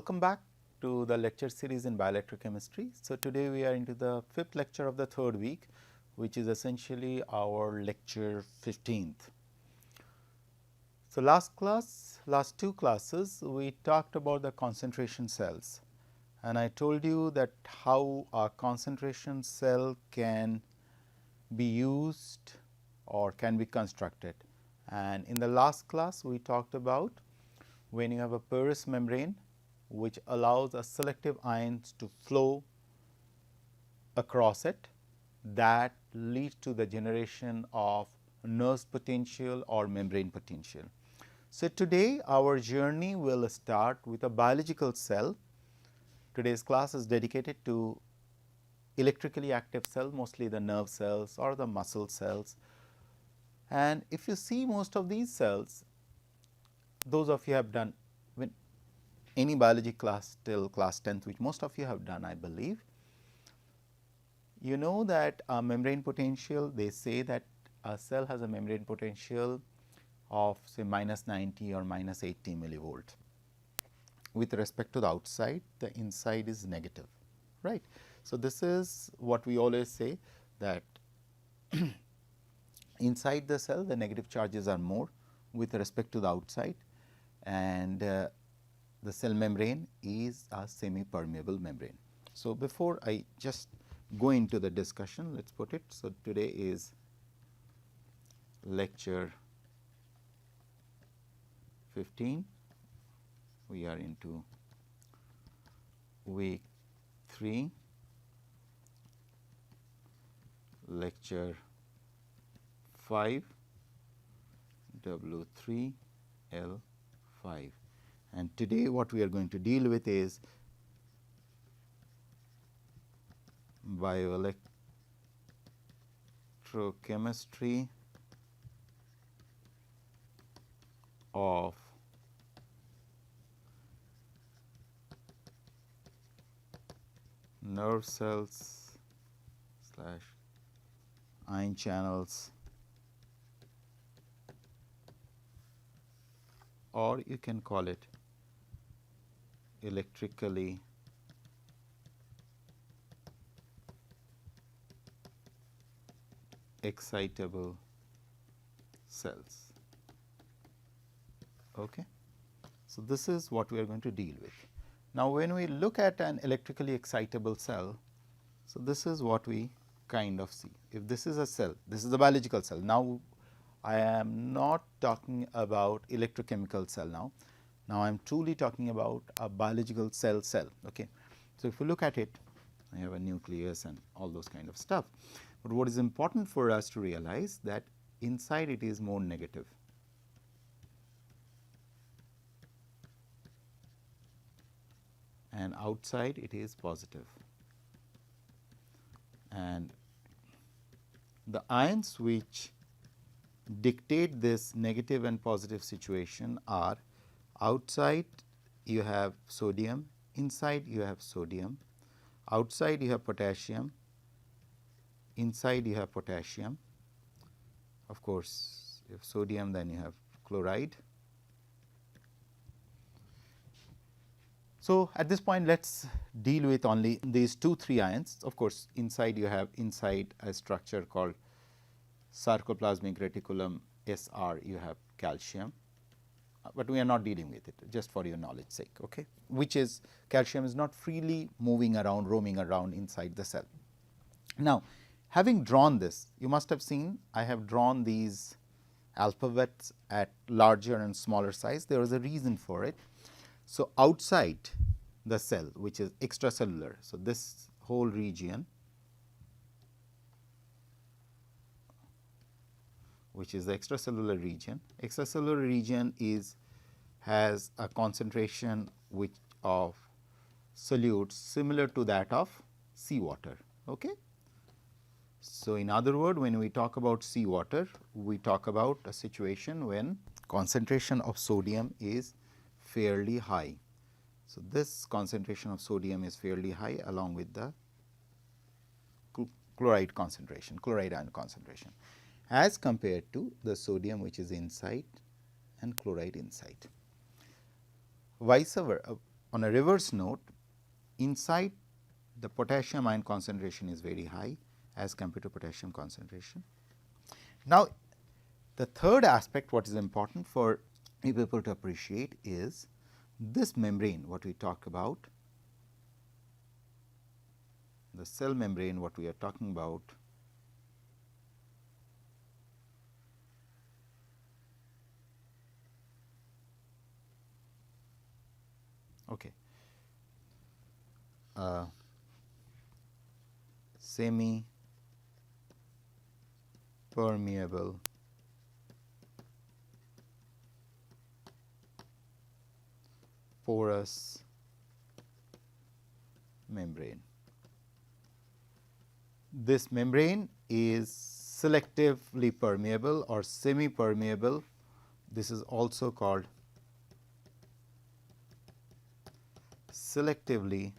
welcome back to the lecture series in Bioelectrochemistry. So, today we are into the 5th lecture of the 3rd week, which is essentially our lecture 15th. So, last two classes we talked about the concentration cells, and I told you that how a concentration cell can be used or can be constructed. And in the last class we talked about when you have a porous membrane which allows a selective ions to flow across it, that leads to the generation of Nernst potential or membrane potential. So, today our journey will start with a biological cell. Today's class is dedicated to electrically active cell, mostly the nerve cells or the muscle cells. And if you see most of these cells, those of you have done when any biology class till class 10th, which most of you have done, I believe, you know that a membrane potential, they say that a cell has a membrane potential of say -90 or -80 millivolt. With respect to the outside, the inside is negative, right. So, this is what we always say, that inside the cell the negative charges are more with respect to the outside, and the cell membrane is a semi-permeable membrane. So, before I just go into the discussion, let us put it. So, today is lecture 15, we are into week 3, lecture 5, W3 L5, and today what we are going to deal with is bioelectrochemistry of nerve cells / ion channels, or you can call it electrically excitable cells. Okay. So, this is what we are going to deal with. Now, when we look at an electrically excitable cell, so this is what we kind of see. If this is a cell, this is a biological cell. Now, I am not talking about electrochemical cell now. Now, I am truly talking about a biological cell. Okay. So, if you look at it, I have a nucleus and all those kind of stuff. But what is important for us to realize that inside it is more negative. And outside it is positive. And the ions which dictate this negative and positive situation are: outside you have sodium, inside you have sodium, outside you have potassium, inside you have potassium. Of course, if sodium, then you have chloride. So, at this point let us deal with only these 2-3 ions. Of course, inside you have a structure called sarcoplasmic reticulum SR, you have calcium, but we are not dealing with it, just for your knowledge sake, okay. Which is calcium is not freely moving around, roaming around inside the cell. Now, having drawn this, you must have seen I have drawn these alphabets at larger and smaller size. There is a reason for it. So, outside the cell, which is extracellular, so this whole region, which is the extracellular region has a concentration which of solutes similar to that of seawater. Okay. So, in other words, when we talk about seawater, we talk about a situation when concentration of sodium is fairly high. So, this concentration of sodium is fairly high along with the chloride concentration, chloride ion concentration, as compared to the sodium which is inside and chloride inside. Vice versa, on a reverse note, inside the potassium ion concentration is very high as compared to potassium concentration. Now, the third aspect what is important for people to appreciate is this membrane what we talk about, the cell membrane what we are talking about okay. Semi permeable porous membrane. This membrane is selectively permeable or semi permeable. This is also called selectively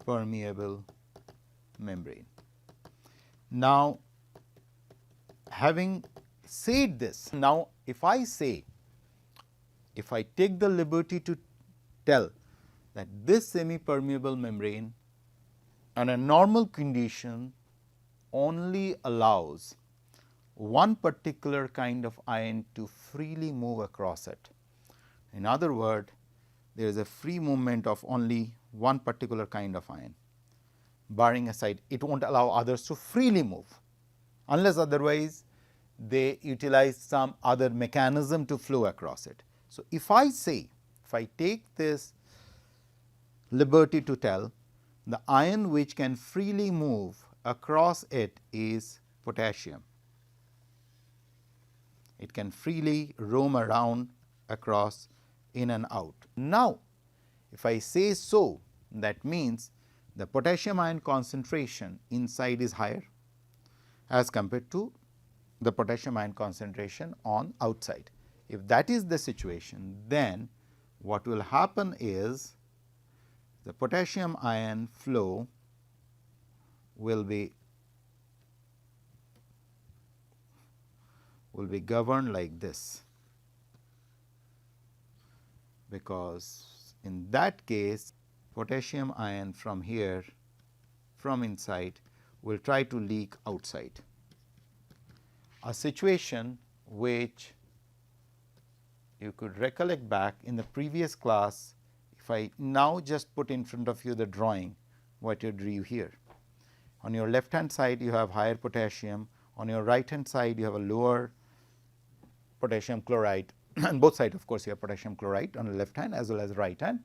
permeable membrane. Now, having said this, now if I take the liberty to tell that this semi permeable membrane under a normal condition only allows one particular kind of ion to freely move across it. In other words, there is a free movement of only one particular kind of ion, barring aside it will not allow others to freely move, unless otherwise they utilize some other mechanism to flow across it. So, if I take this liberty to tell the ion which can freely move across it is potassium, it can freely roam around across in and out. Now, if I say so, that means the potassium ion concentration inside is higher as compared to the potassium ion concentration on outside. If that is the situation, then what will happen is the potassium ion flow will be governed like this, because in that case potassium ion from here, from inside, will try to leak outside, a situation which you could recollect back in the previous class. If I now just put in front of you the drawing what you drew here, on your left hand side you have higher potassium, on your right hand side you have a lower potassium chloride, and both sides of course you have potassium chloride on the left hand as well as right hand.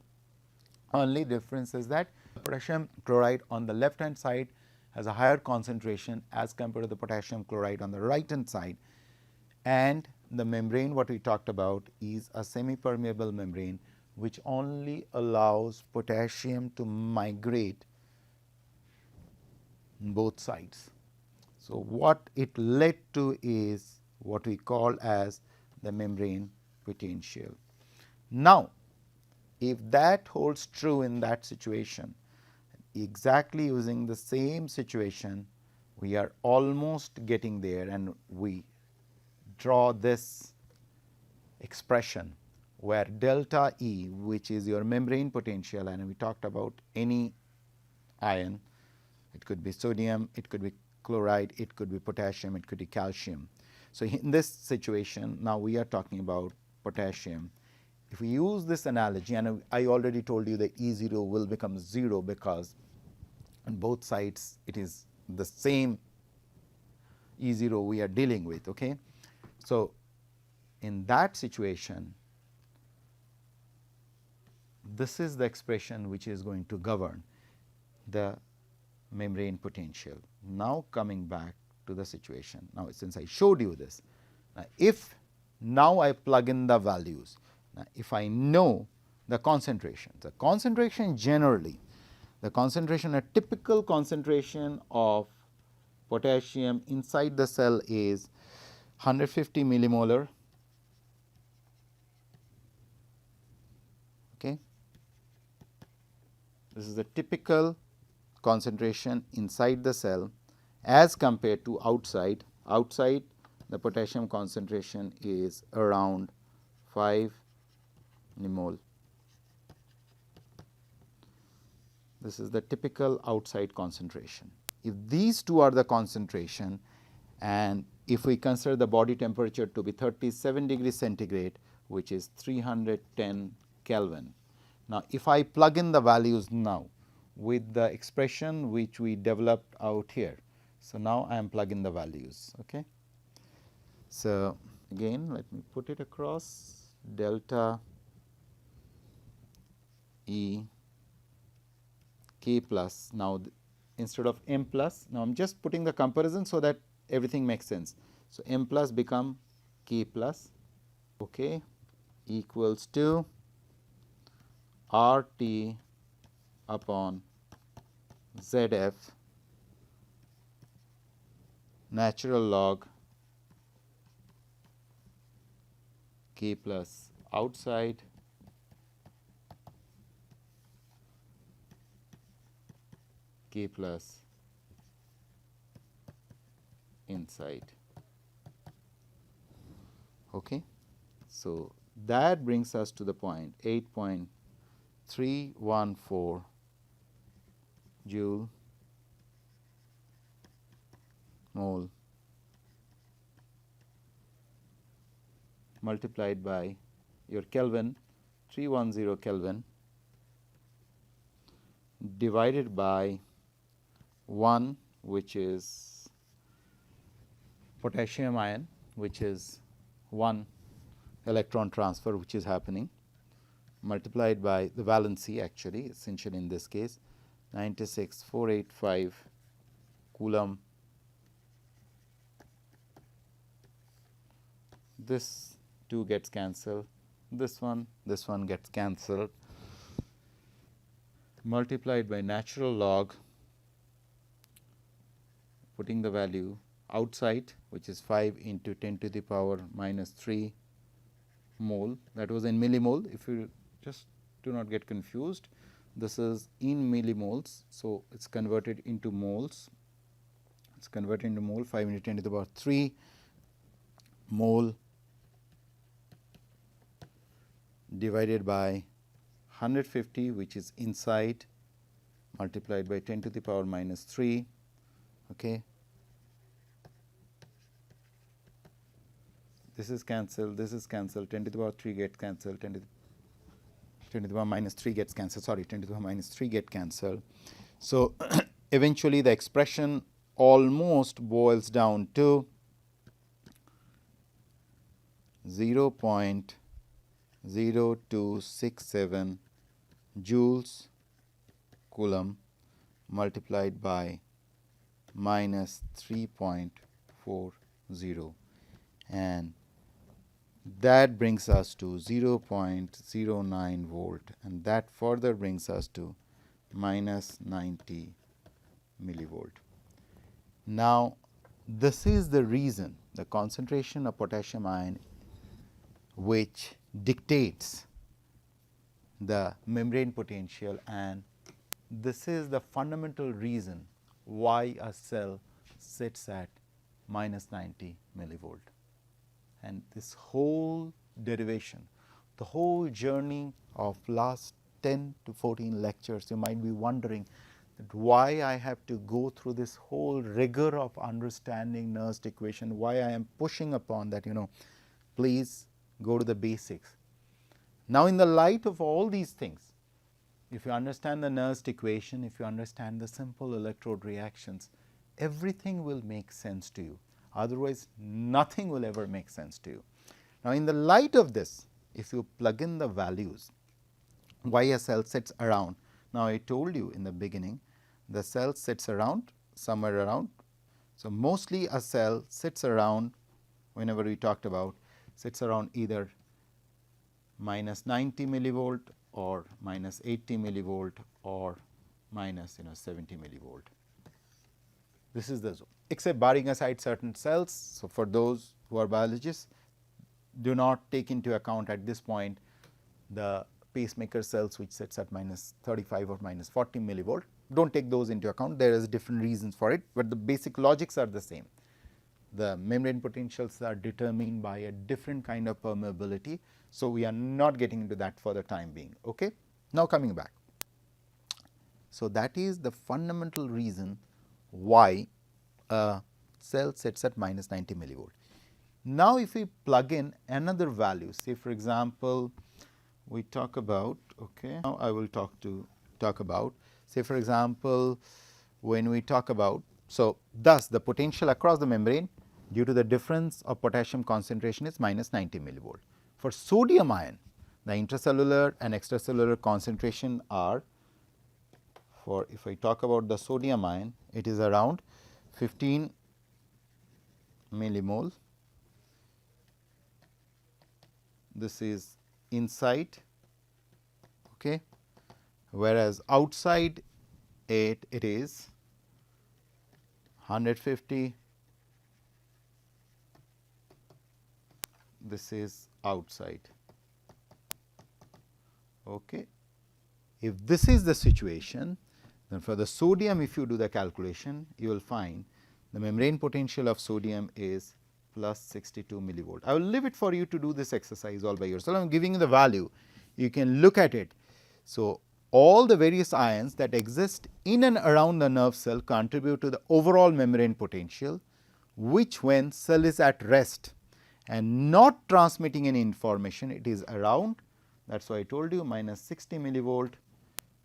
Only difference is that potassium chloride on the left hand side has a higher concentration as compared to the potassium chloride on the right hand side, and the membrane what we talked about is a semi permeable membrane which only allows potassium to migrate on both sides. So, what it led to is what we call as the membrane potential. Now, if that holds true in that situation, exactly using the same situation, we are almost getting there, and we draw this expression where delta E, which is your membrane potential, and we talked about any ion, it could be sodium, it could be chloride, it could be potassium, it could be calcium. So, in this situation now we are talking about potassium. If we use this analogy, and I already told you that E0 will become 0 because on both sides it is the same E0 we are dealing with. Okay. So, in that situation, this is the expression which is going to govern the membrane potential. Now, coming back to the situation. Now, since I showed you this, if now I plug in the values, now if I know the concentration generally, the concentration, a typical concentration of potassium inside the cell is 150 millimolar. Okay. This is the typical concentration inside the cell as compared to outside. Outside the potassium concentration is around 5 millimole. This is the typical outside concentration. If these two are the concentration, and if we consider the body temperature to be 37 degrees centigrade, which is 310 Kelvin. Now, if I plug in the values now with the expression which we developed out here. So, now I am plugging the values. Okay. So, again let me put it across, delta E K plus. Now, instead of m plus, now I am just putting the comparison so that everything makes sense. So, m plus become K plus, okay, equals to R T upon Z F natural log K plus outside K plus inside. Okay. So, that brings us to the point 8.314 joule mole multiplied by your Kelvin 310 Kelvin divided by 1, which is potassium ion, which is 1 electron transfer which is happening, multiplied by the valency, actually essentially in this case 96,485 coulomb. This 2 gets cancelled, this one gets cancelled, multiplied by natural log, putting the value outside, which is 5 into 10 to the power minus 3 mole, that was in millimole. If you just do not get confused, this is in millimoles. So, it is converted into moles, it is converted into mole, 5 into 10 to the power 3 mole divided by 150, which is inside, multiplied by 10 to the power minus 3. Okay. This is cancelled, 10 to the power 3 gets cancelled, 10 to the power minus 3 gets cancelled, sorry, 10 to the power minus 3 get cancelled. So, eventually the expression almost boils down to 0.0267 joules coulomb multiplied by minus 3.40, and that brings us to 0.09 volt, and that further brings us to minus 90 millivolt. Now, this is the reason, the concentration of potassium ion which dictates the membrane potential, and this is the fundamental reason why a cell sits at minus 90 millivolt. And this whole derivation, the whole journey of last 10 to 14 lectures, you might be wondering that why I have to go through this whole rigor of understanding Nernst equation, why I am pushing upon that, please go to the basics. Now, in the light of all these things, if you understand the Nernst equation, if you understand the simple electrode reactions, everything will make sense to you. Otherwise, nothing will ever make sense to you. Now, in the light of this, if you plug in the values, why a cell sits around. Now, I told you in the beginning, the cell sits around, somewhere around. So, mostly a cell sits around, whenever we talked about, sits around either minus 90 millivolt or minus 80 millivolt or minus 70 millivolt. This is the zone, except barring aside certain cells. So, for those who are biologists, do not take into account at this point the pacemaker cells which sits at minus 35 or minus 40 millivolt. Do not take those into account, there is different reasons for it, but the basic logics are the same. the membrane potentials are determined by a different kind of permeability. So, we are not getting into that for the time being. Okay? Now, coming back. So, that is the fundamental reason why a cell sets at minus 90 millivolt. Now, if we plug in another value, say for example, we talk about, okay, now I will talk about, say for example, when we talk about, so thus the potential across the membrane due to the difference of potassium concentration is minus 90 millivolt. For sodium ion, the intracellular and extracellular concentration are, for if I talk about the sodium ion, it is around 15 millimole. This is inside, okay, whereas outside it is 150. This is outside. Okay. If this is the situation, then for the sodium, if you do the calculation, you will find the membrane potential of sodium is plus 62 millivolt. I will leave it for you to do this exercise all by yourself. I am giving you the value, you can look at it. So, all the various ions that exist in and around the nerve cell contribute to the overall membrane potential, which when cell is at rest and not transmitting any information, it is around, that is why I told you minus 60 millivolt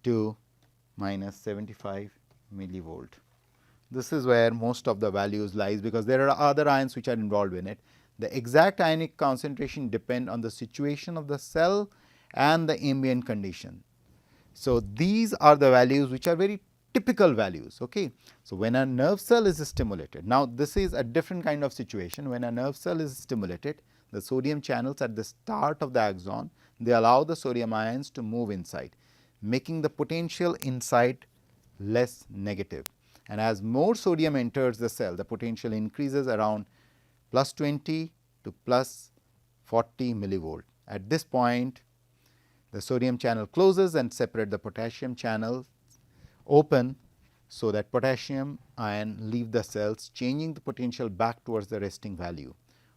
to minus 75 millivolt. This is where most of the values lies, because there are other ions which are involved in it. The exact ionic concentration depend on the situation of the cell and the ambient condition. So, these are the values which are very typical values. Okay. So, when a nerve cell is stimulated, now this is a different kind of situation. When a nerve cell is stimulated, the sodium channels at the start of the axon, they allow the sodium ions to move inside, making the potential inside less negative. And as more sodium enters the cell, the potential increases around plus 20 to plus 40 millivolt. At this point, the sodium channel closes and separate the potassium channel open, so that potassium ion leave the cells, changing the potential back towards the resting value.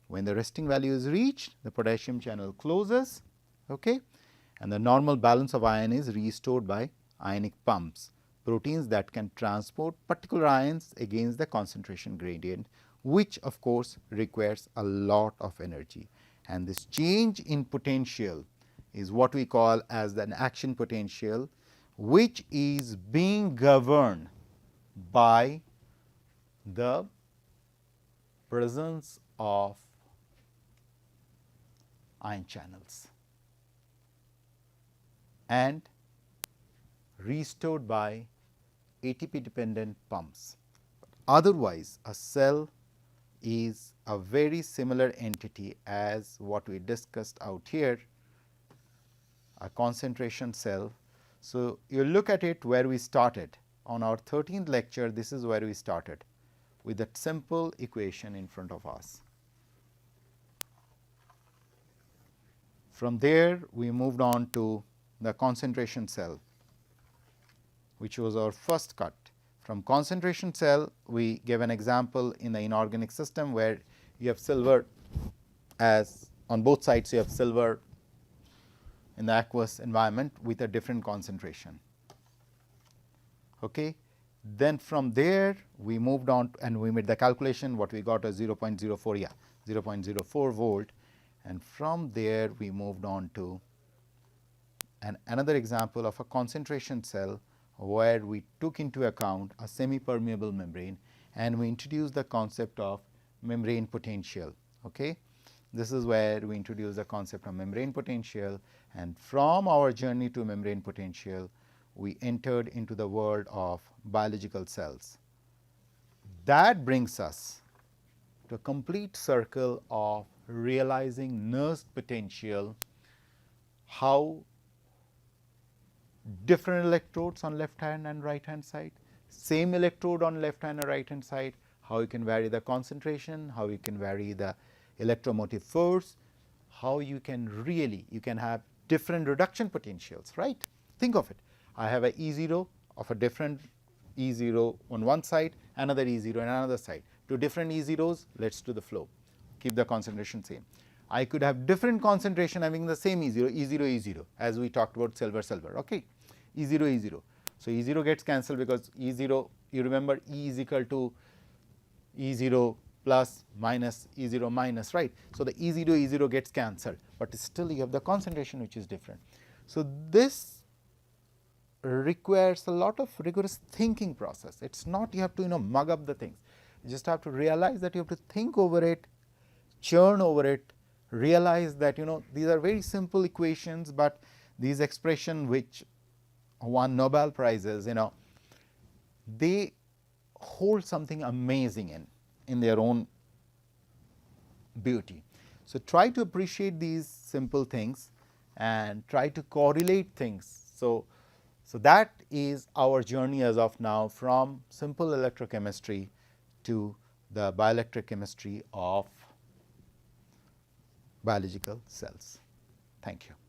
When the resting value is reached, the potassium channel closes, okay, and the normal balance of ion is restored by ionic pumps, proteins that can transport particular ions against the concentration gradient, which of course requires a lot of energy. And this change in potential is what we call as an action potential, which is being governed by the presence of ion channels and restored by ATP dependent pumps. Otherwise, a cell is a very similar entity as what we discussed out here, a concentration cell. So, you look at it where we started on our 13th lecture. This is where we started with that simple equation in front of us. From there, we moved on to the concentration cell, which was our first cut. From concentration cell, we gave an example in the inorganic system where you have silver as on both sides, you have silver in the aqueous environment with a different concentration. Okay. Then from there, we moved on and we made the calculation, what we got as 0.04, yeah, 0.04 volt, and from there we moved on to another example of a concentration cell, where we took into account a semi-permeable membrane and we introduced the concept of membrane potential. Okay. This is where we introduce the concept of membrane potential, and from our journey to membrane potential, we entered into the world of biological cells. That brings us to a complete circle of realizing nurse potential, how different electrodes on left hand and right hand side, same electrode on left hand and right hand side, how you can vary the concentration, how you can vary the electromotive force, how you can really, you can have different reduction potentials, right. Think of it, I have a E0 of a different E0 on one side, another E0 on another side. to different E zeros, let us do the flow, keep the concentration same. I could have different concentration having the same E zero, E zero, E zero, as we talked about silver, silver, okay, E zero, E zero. So, E zero gets cancelled because E zero, you remember E is equal to E 0 plus minus E 0 minus, right. So, the E 0 gets cancelled, but still you have the concentration which is different. So, this requires a lot of rigorous thinking process. It is not you have to mug up the things, you just have to realize that you have to think over it, churn over it, realize that these are very simple equations, but these expressions which won Nobel Prizes, they hold something amazing in their own beauty. So, try to appreciate these simple things and try to correlate things. So, that is our journey as of now from simple electrochemistry to the bioelectric chemistry of biological cells. Thank you.